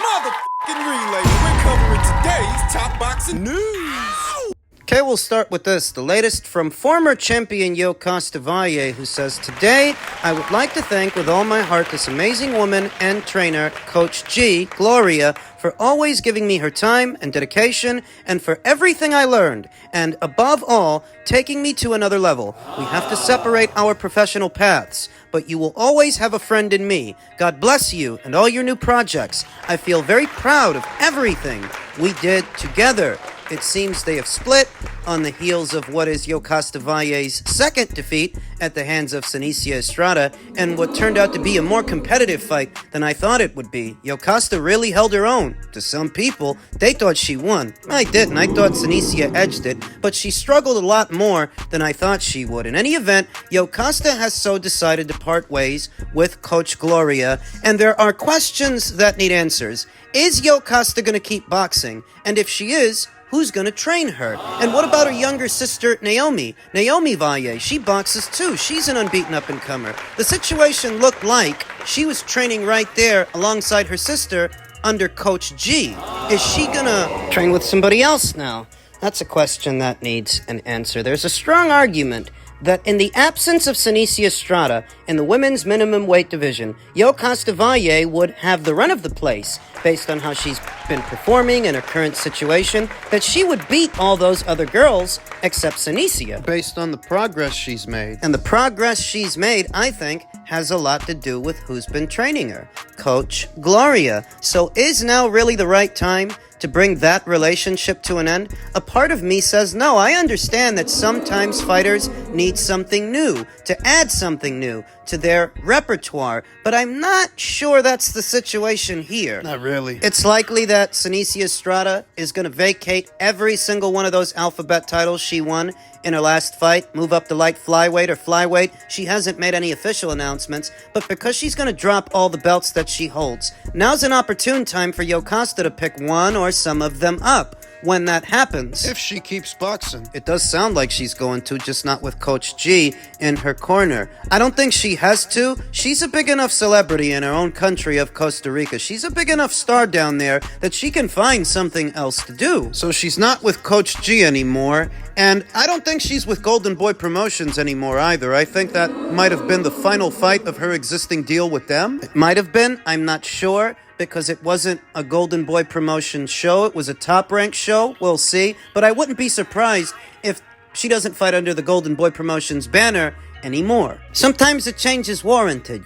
motherfucking relay. We're covering today's top boxing news. Okay, we'll start with this. The latest from former champion Valle, who says, "Today, I would like to thank with all my heart this amazing woman and trainer, Coach G, Gloria, for always giving me her time and dedication and for everything I learned. And above all, taking me to another level. We have to separate our professional paths, but you will always have a friend in me. God bless you and all your new projects. I feel very proud of everything we did together." It seems they have split on the heels of what is Valle's second defeat at the hands of Senicia Estrada, and what turned out to be a more competitive fight than I thought it would be. Costa really held her own. To some people, they thought she won. I didn't. I thought Senicia edged it, but she struggled a lot more than I thought she would. In any event, Costa has so decided to part ways with Coach Gloria, and there are questions that need answers. Is Costa going to keep boxing? And if she is, who's going to train her? And what about her younger sister, Naomi? Naomi Valle, she boxes too. She's an unbeaten up-and-comer. The situation looked like she was training right there alongside her sister under Coach G. Is she going to train with somebody else now? That's a question that needs an answer. There's a strong argument that in the absence of Senicia Estrada in the women's minimum weight division, Costa Valle would have the run of the place based on how she's been performing in her current situation, that she would beat all those other girls except Senicia. Based on the progress she's made. And the progress she's made, I think, has a lot to do with who's been training her. Coach Gloria. So is now really the right time to bring that relationship to an end? A part of me says no. I understand that sometimes fighters need something new, to add something new to their repertoire, but I'm not sure that's the situation here. Not really. It's likely that Senicia Estrada is going to vacate every single one of those alphabet titles she won in her last fight, move up to light flyweight or flyweight. She hasn't made any official announcements, but because she's going to drop all the belts that she holds, now's an opportune time for Costa to pick one or some of them up. When that happens, If she keeps boxing. it does sound like she's going to, just not with Coach G in her corner. I don't think she has to. She's a big enough celebrity in her own country of Costa Rica. She's a big enough star down there that she can find something else to do. So she's not with Coach G anymore, and I don't think she's with Golden Boy Promotions anymore either. I think that might have been the final fight of her existing deal with them. It might have been. I'm not sure, because it wasn't a Golden Boy Promotions show. It was a top-ranked show. We'll see. But I wouldn't be surprised if she doesn't fight under the Golden Boy Promotions banner anymore. Sometimes a change is warranted,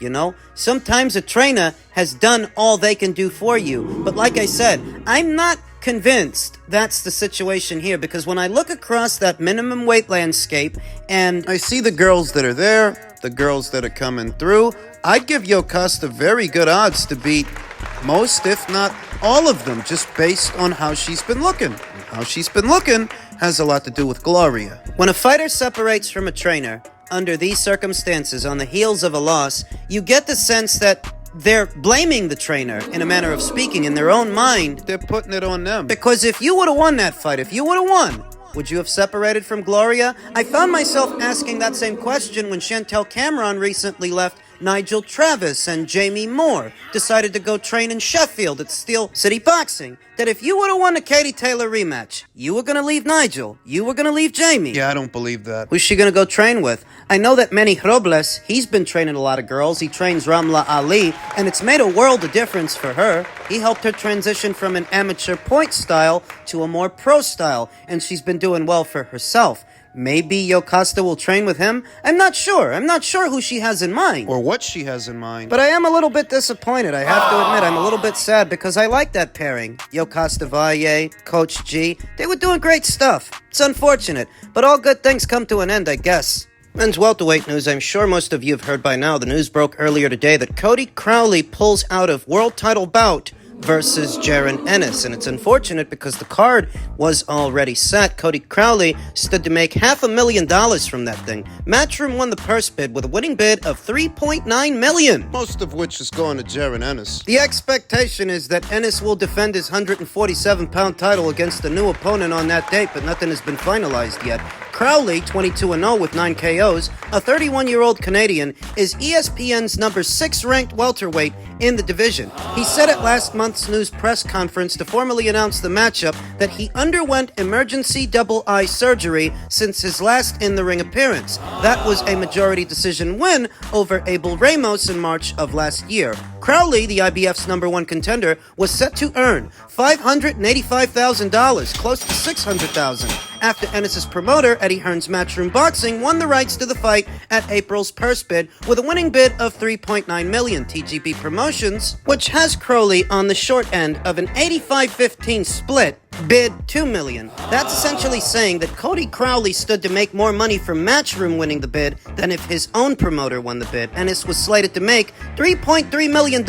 Sometimes a trainer has done all they can do for you. But like I said, I'm not convinced that's the situation here, because when I look across that minimum weight landscape and I see the girls that are there, the girls that are coming through, I'd give Costa very good odds to beat most, if not all of them, just based on how she's been looking. And how she's been looking has a lot to do with Gloria. When a fighter separates from a trainer under these circumstances on the heels of a loss, you get the sense that they're blaming the trainer, in a manner of speaking, in their own mind. They're putting it on them. Because if you would have won that fight, if you would have won, would you have separated from Gloria? I found myself asking that same question when Chantel Cameron recently left Nigel Travis and Jamie Moore decided to go train in Sheffield at Steel City Boxing. That if you would have won the Katie Taylor rematch, you were going to leave Nigel. You were going to leave Jamie. Yeah, I don't believe that. Who's she going to go train with? I know that Manny Robles, he's been training a lot of girls. He trains Ramla Ali, and it's made a world of difference for her. He helped her transition from an amateur point style to a more pro style, and she's been doing well for herself. Maybe Costa will train with him? I'm not sure. I'm not sure who she has in mind. Or what she has in mind. But I am a little bit disappointed. I have to admit, I'm a little bit sad because I like that pairing. Costa Valle, Coach G. They were doing great stuff. It's unfortunate, but all good things come to an end, I guess. Men's welterweight news. I'm sure most of you have heard by now. The news broke earlier today that Cody Crowley pulls out of world title bout versus Jaron Ennis, and it's unfortunate because the card was already set. Cody Crowley stood to make $500,000 from that thing. Matchroom won the purse bid with a winning bid of $3.9 million. Most of which is going to Jaron Ennis. The expectation is that Ennis will defend his 147-pound title against a new opponent on that date, but nothing has been finalized yet. Crowley, 22-0 with 9 KOs, a 31-year-old Canadian, is ESPN's number 6 ranked welterweight in the division. He said at last month's news press conference to formally announce the matchup that he underwent emergency double eye surgery since his last in-the-ring appearance. That was a majority decision win over Abel Ramos in March of last year. Crowley, the IBF's number 1 contender, was set to earn $585,000, close to $600,000, after Ennis's promoter, Eddie Hearn's Matchroom Boxing, won the rights to the fight at April's purse bid with a winning bid of $3.9 million. TGB Promotions, which has Crowley on the short end of an 85-15 split, bid $2 million. That's essentially saying that Cody Crowley stood to make more money from Matchroom winning the bid than if his own promoter won the bid. Ennis was slated to make $3.3 million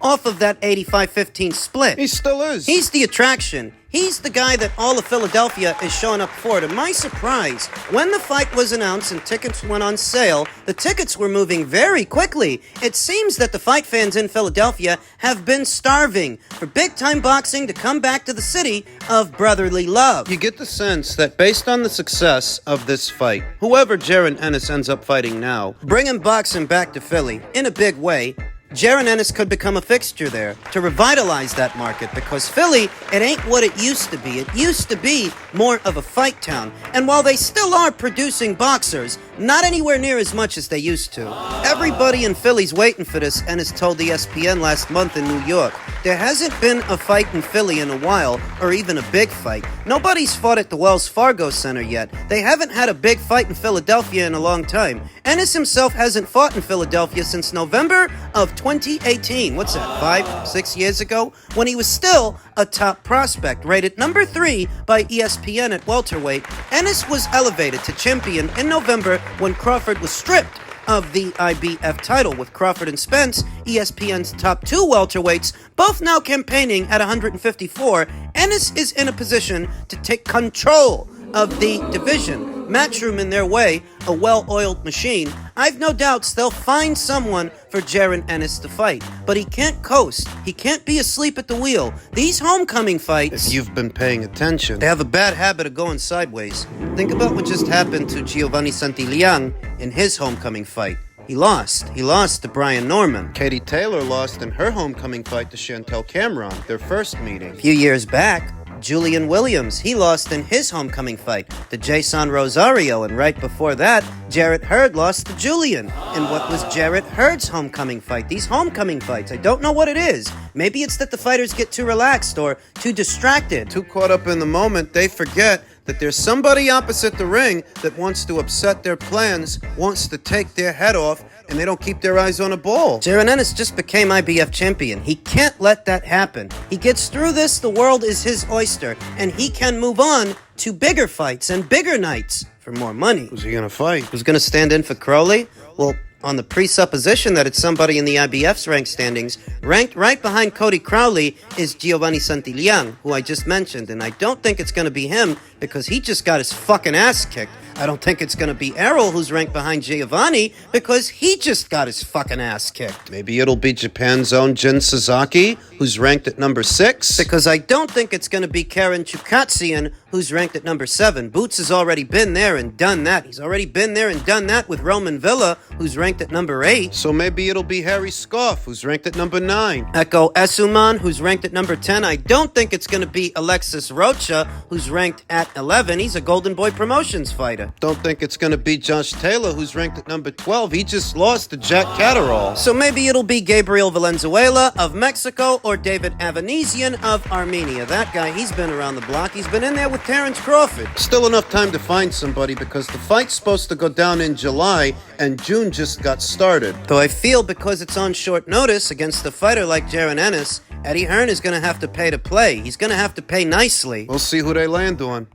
off of that 85-15 split. He still is. He's the attraction. He's the guy that all of Philadelphia is showing up for. To my surprise, when the fight was announced and tickets went on sale, the tickets were moving very quickly. It seems that the fight fans in Philadelphia have been starving for big-time boxing to come back to the city of brotherly love. You get the sense that based on the success of this fight, whoever Jaron Ennis ends up fighting now, Bringing boxing back to Philly in a big way, Jaron Ennis could become a fixture there to revitalize that market, because Philly, it ain't what it used to be. It used to be more of a fight town. And while they still are producing boxers, not anywhere near as much as they used to. Everybody in Philly's waiting for this, Ennis told ESPN last month in New York. There hasn't been a fight in Philly in a while, or even a big fight. Nobody's fought at the Wells Fargo Center yet. They haven't had a big fight in Philadelphia in a long time. Ennis himself hasn't fought in Philadelphia since November of 2018. What's that, 5-6 years ago? When he was still a top prospect, rated number 3 by ESPN at welterweight. Ennis was elevated to champion in November when Crawford was stripped of the IBF title, with Crawford and Spence, ESPN's top 2 welterweights, both now campaigning at 154. Ennis is in a position to take control of the division. Matchroom in their way, a well-oiled machine. I've no doubts they'll find someone for Jaron Ennis to fight. But he can't coast. He can't be asleep at the wheel. These homecoming fights, if you've been paying attention, they have a bad habit of going sideways. Think about what just happened to Giovanni Santillán in his homecoming fight. He lost. He lost to Brian Norman. Katie Taylor lost in her homecoming fight to Chantel Cameron, their first meeting. A few years back, Julian Williams, he lost in his homecoming fight to Jason Rosario, and right before that, Jarrett Hurd lost to Julian in what was Jarrett Hurd's homecoming fight. These homecoming fights, I don't know what it is. Maybe it's that the fighters get too relaxed or too distracted. Too caught up in the moment, they forget that there's somebody opposite the ring that wants to upset their plans, wants to take their head off, and they don't keep their eyes on a ball. Jaron Ennis just became IBF champion. He can't let that happen. He gets through this, the world is his oyster, and he can move on to bigger fights and bigger nights for more money. Who's he gonna fight? Who's gonna stand in for Crowley? Well, on the presupposition that it's somebody in the IBF's ranked standings, ranked right behind Cody Crowley is Giovanni Santillán, who I just mentioned, and I don't think it's going to be him because he just got his fucking ass kicked. I don't think it's going to be Errol, who's ranked behind Giovanni, because he just got his fucking ass kicked. Maybe it'll be Japan's own Jin Sasaki, who's ranked at number 6. Because I don't think it's going to be Karen Chukatsian, who's ranked at number 7. Boots has already been there and done that. He's already been there and done that with Roman Villa, who's ranked at number 8. So maybe it'll be Harry Scoff, who's ranked at number 9. Echo Esuman, who's ranked at number 10. I don't think it's going to be Alexis Rocha, who's ranked at 11. He's a Golden Boy Promotions fighter. Don't think it's going to be Josh Taylor, who's ranked at number 12. He just lost to Jack Catterall. So maybe it'll be Gabriel Valenzuela of Mexico or David Avanesian of Armenia. That guy, he's been around the block. He's been in there with Terrence Crawford. Still enough time to find somebody because the fight's supposed to go down in July and June just got started. Though I feel because it's on short notice against a fighter like Jaron Ennis, Eddie Hearn is going to have to pay to play. He's going to have to pay nicely. We'll see who they land on.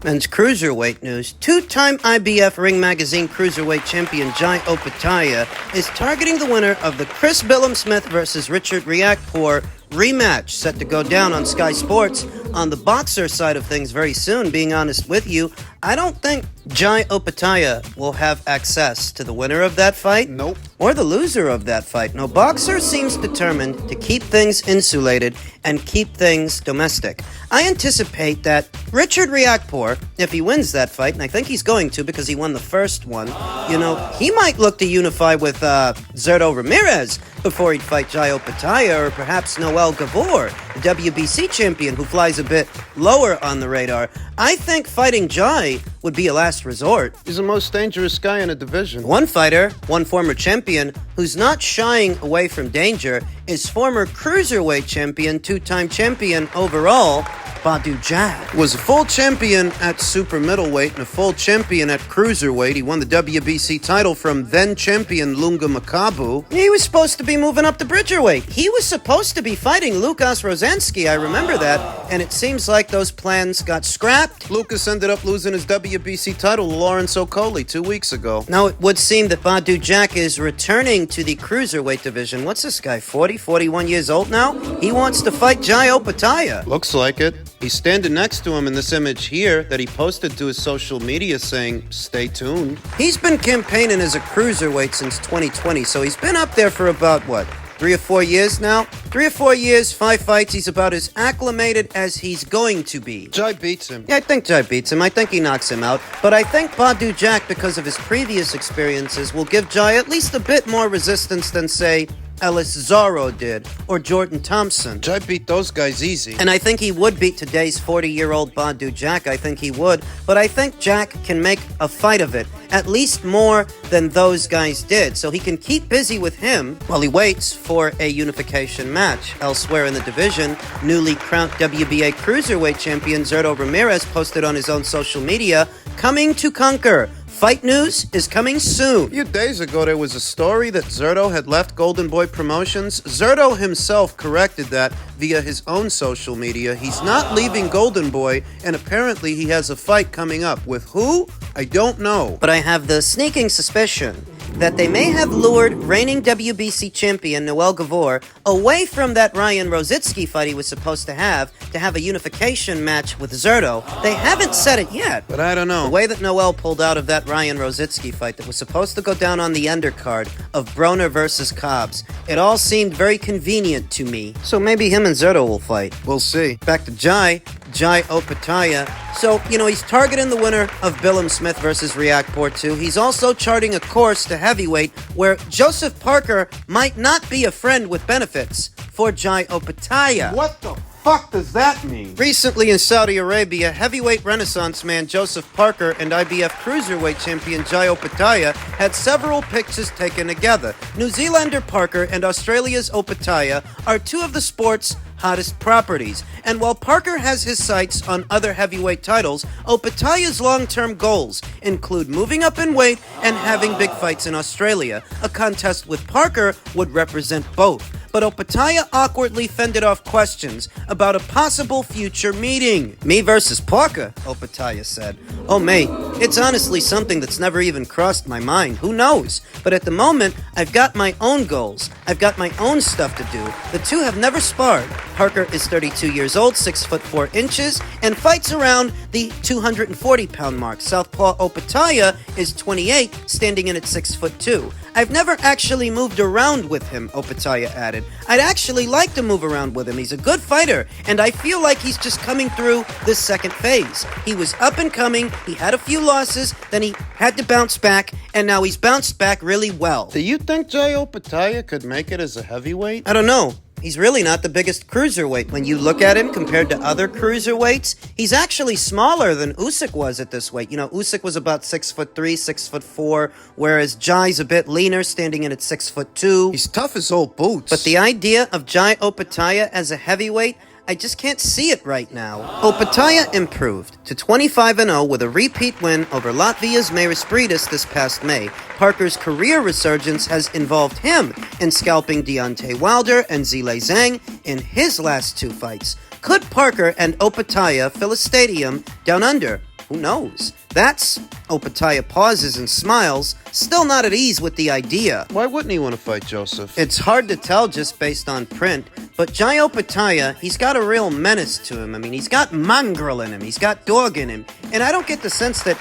Men's cruiserweight news. Two-time IBF Ring Magazine cruiserweight champion Jai Opetaia is targeting the winner of the Chris Billum-Smith versus Richard Riakporhe rematch, set to go down on Sky Sports On the boxer side of things very soon, being honest with you, I don't think Jai Opetaia will have access to the winner of that fight. Nope. Or the loser of that fight. No, boxer seems determined to keep things insulated and keep things domestic. I anticipate that Richard Riakporhe, if he wins that fight, and I think he's going to because he won the first one, he might look to unify with Zurdo Ramirez before he'd fight Jai Opetaia, or perhaps Noel Gavor, the WBC champion who flies a bit lower on the radar. I think fighting Jai would be a last resort. He's the most dangerous guy in the division. One fighter, one former champion, who's not shying away from danger, is former cruiserweight champion, two-time champion overall, Valle Jack. Was a full champion at super middleweight and a full champion at cruiserweight. He won the WBC title from then champion Lunga Makabu. He was supposed to be moving up to bridgerweight. He was supposed to be fighting Lukas Rozansky, I remember that, and it seems like those plans got scrapped. Lucas ended up losing his WBC title to Lawrence Okoli 2 weeks ago. Now, it would seem that Valle Jack is returning to the cruiserweight division. What's this guy, 40, 41 years old now? He wants to fight Jai Opetaia. Looks like it. He's standing next to him in this image here that he posted to his social media saying, "Stay tuned." He's been campaigning as a cruiserweight since 2020, so he's been up there for about, 3 or 4 years now? 3 or 4 years, 5 fights, he's about as acclimated as he's going to be. Jai beats him. Yeah, I think Jai beats him. I think he knocks him out. But I think Valle Jack, because of his previous experiences, will give Jai at least a bit more resistance than, say, Ellis Zorro did, or Jordan Thompson. Jai beat those guys easy. And I think he would beat today's 40-year-old Valle Jack. I think he would. But I think Jack can make a fight of it, at least more than those guys did. So he can keep busy with him while he waits for a unification match. Elsewhere in the division, newly crowned WBA Cruiserweight champion Zurdo Ramirez posted on his own social media, "Coming to conquer. Fight news is coming soon." A few days ago, there was a story that Zurdo had left Golden Boy Promotions. Zurdo himself corrected that via his own social media. He's not leaving Golden Boy, and apparently he has a fight coming up. With who? I don't know. But I have the sneaking suspicion that they may have lured reigning WBC champion Noel Gavor away from that Ryan Rositsky fight he was supposed to have a unification match with Zurdo. They haven't said it yet. But I don't know. The way that Noel pulled out of that Ryan Rositsky fight that was supposed to go down on the undercard of Broner versus Cobbs, it all seemed very convenient to me. So maybe him and Zurdo will fight. We'll see. Back to Jai Opetaia. So, he's targeting the winner of Billum Smith versus Riakporhe 2. He's also charting a course to heavyweight where Joseph Parker might not be a friend with benefits for Jai Opetaia. What the fuck does that mean? Recently in Saudi Arabia, heavyweight renaissance man Joseph Parker and IBF cruiserweight champion Jai Opetaia had several pictures taken together. New Zealander Parker and Australia's Opetaia are two of the sport's hottest properties. And while Parker has his sights on other heavyweight titles, Opetaia's long-term goals include moving up in weight and having big fights in Australia. A contest with Parker would represent both. But Opetaia awkwardly fended off questions about a possible future meeting. "Me versus Parker," Opetaia said. "Oh, mate, it's honestly something that's never even crossed my mind. Who knows? But at the moment, I've got my own goals. I've got my own stuff to do. The two have never sparred. Parker is 32 years old, 6 foot 4 inches, and fights around the 240-pound mark. Southpaw Opetaia is 28, standing in at 6 foot 2. I've never actually moved around with him," Opetaia added. "I'd actually like to move around with him. He's a good fighter, and I feel like he's just coming through this second phase. He was up and coming, he had a few losses, then he had to bounce back, and now he's bounced back really well." Do you think Jai Opetaia could make it as a heavyweight? I don't know. He's really not the biggest cruiserweight. When you look at him compared to other cruiserweights, he's actually smaller than Usyk was at this weight. Usyk was about 6'3", 6'4", whereas Jai's a bit leaner, standing in at 6'2". He's tough as old boots. But the idea of Jai Opetaia as a heavyweight, I just can't see it right now. Opetaia improved to 25-0 with a repeat win over Latvia's Meiris this past May. Parker's career resurgence has involved him in scalping Deontay Wilder and Zhilei Zhang in his last 2 fights. Could Parker and Opetaia fill a stadium down under? Who knows? That's Opetaia pauses and smiles, still not at ease with the idea. Why wouldn't he want to fight Joseph? It's hard to tell just based on print, But Jai Opetaia, he's got a real menace to him. I mean, he's got mongrel in him, he's got dog in him, and I don't get the sense that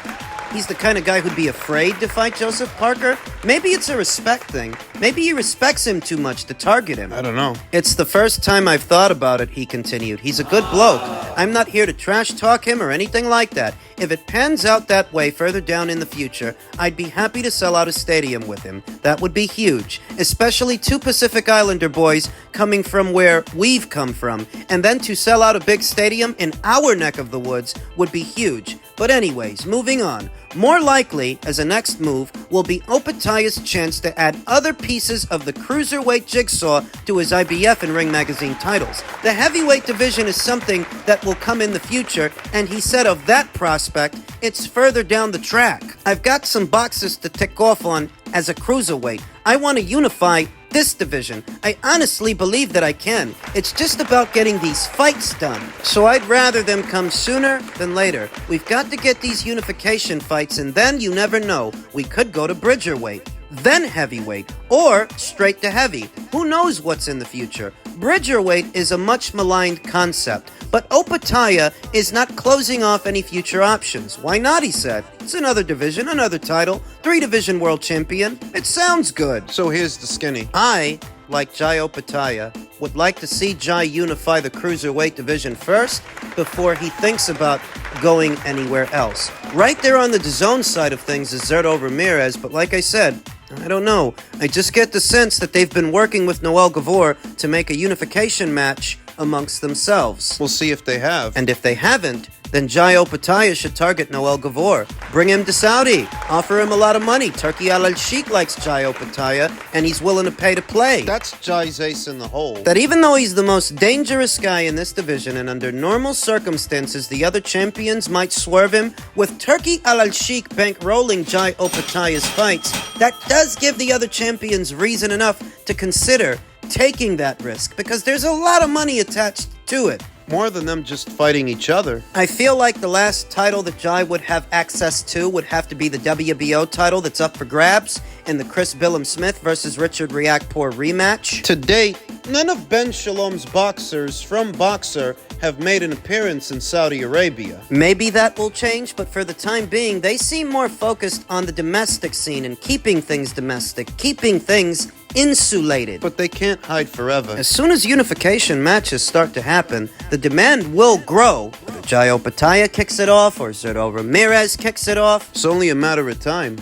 he's the kind of guy who'd be afraid to fight Joseph Parker. Maybe it's a respect thing. Maybe he respects him too much to target him. I don't know. It's the first time I've thought about it, he continued. He's a good bloke. I'm not here to trash talk him or anything like that. If it pans out that way further down in the future, I'd be happy to sell out a stadium with him. That would be huge, especially two Pacific Islander boys coming from where we've come from. And then to sell out a big stadium in our neck of the woods would be huge. But anyways, moving on. More likely, as a next move, will be Opetaia's chance to add other pieces of the cruiserweight jigsaw to his IBF and Ring Magazine titles. The heavyweight division is something that will come in the future, and he said of that prospect, it's further down the track. I've got some boxes to tick off on as a cruiserweight. I want to unify this division. I honestly believe that I can. It's just about getting these fights done. So I'd rather them come sooner than later. We've got to get these unification fights, and then you never know. We could go to bridgerweight, then heavyweight, or straight to heavy. Who knows what's in the future? Bridgerweight is a much maligned concept, but Opetaia is not closing off any future options. Why not, he said. It's another division, another title, 3-division world champion. It sounds good. So here's the skinny. I, like Jai Opetaia, would like to see Jai unify the cruiserweight division first before he thinks about going anywhere else. Right there on the DAZN side of things is Zerto Ramirez, but like I said, I don't know. I just get the sense that they've been working with Noel Gavor to make a unification match amongst themselves. We'll see if they have. And if they haven't, then Jai Opetaia should target Noel Gavor. Bring him to Saudi. Offer him a lot of money. Turki Al-Sheikh likes Jai Opetaia, and he's willing to pay to play. That's Jai's ace in the hole. That even though he's the most dangerous guy in this division, and under normal circumstances, the other champions might swerve him, with Turki Al-Sheikh bankrolling Jai Opetaia's fights, that does give the other champions reason enough to consider taking that risk, because there's a lot of money attached to it. More than them just fighting each other. I feel like the last title that Jai would have access to would have to be the WBO title that's up for grabs in the Chris Billum-Smith versus Richard Riakporhe rematch. To date, none of Ben Shalom's boxers from Boxer have made an appearance in Saudi Arabia. Maybe that will change, but for the time being, they seem more focused on the domestic scene and keeping things domestic, keeping things insulated. But they can't hide forever. As soon as unification matches start to happen, the demand will grow. Whether Jai Opetaia kicks it off or Zerto Ramirez kicks it off, It's only a matter of time.